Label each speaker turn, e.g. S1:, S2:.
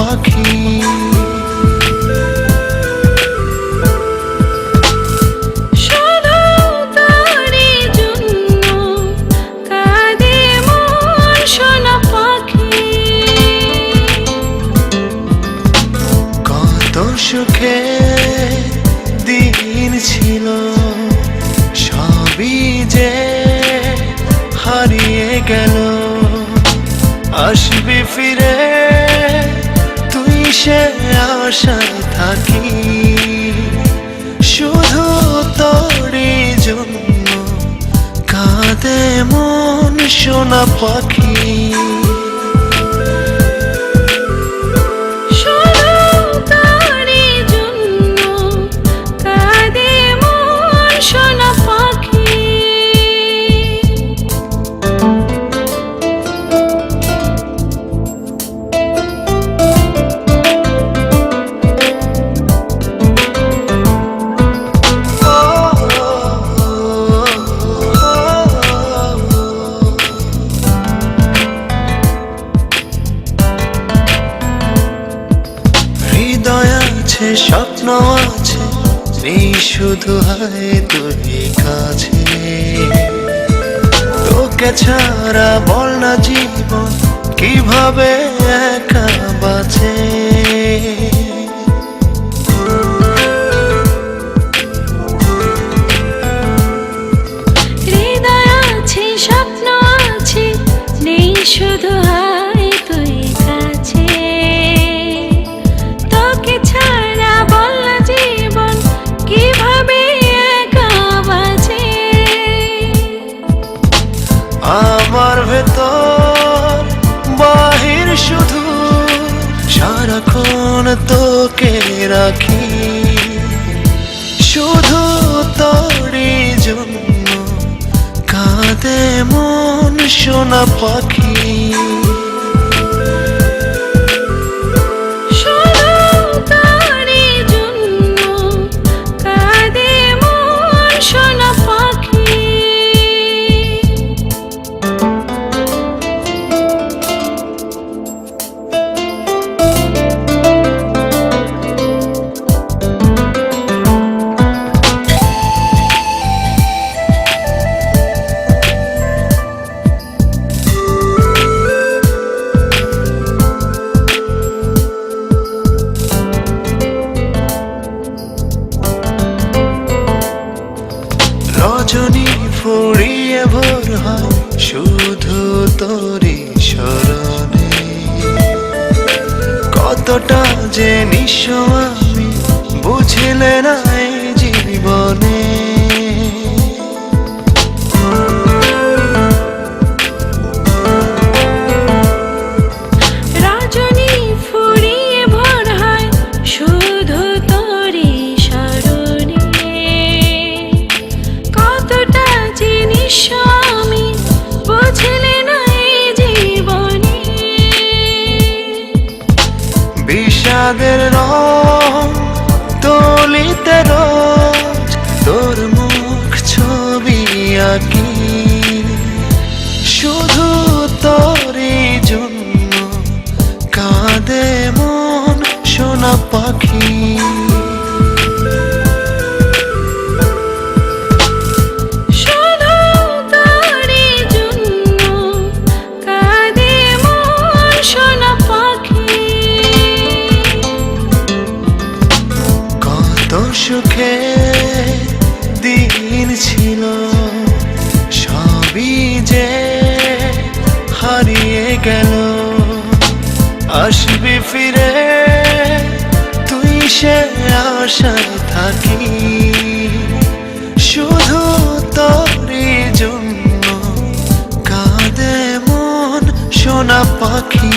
S1: পাখি। সুখে দিন ছিল সবই যে হারিয়ে গেল। আসবি ফিরে তুই সে আশায় থাকি, শুধু তোরই জন্য কাঁদে মন সোনা পাখি। স্বপ্ন আছে নেই শুধু হয় তোর কাছে, তোকে ছাড়া বল না জীবন কিভাবে একা বাঁচে।
S2: হৃদয় আছে স্বপ্ন আছে নেই শুধু হয় তুই কাছে, তোকে ছাড়া
S1: আমার ভেতর বাহির শুধু সারাক্ষণ তোকে রাখি, শুধু তোরই জন্য কাঁদে মন সোনা পাখি। রজনী ফুরিয়ে ভোর হয় শুধু তোরই স্মরণে, কতটা যে নিঃস্ব আমি বুঝলে না এই জীবনে। বিষাদের রং তলিতে রোজ তোর মুখ ছবি আঁকি, শুধু তোরই জন্য কাঁদে মন সোনা পাখি। সুখে দিন ছিল সবই যে হারিয়ে গেল। আসবি ফিরে তুই সে আশায় থাকি, শুধু তোরই জন্য কাঁদে মন সোনা পাখি।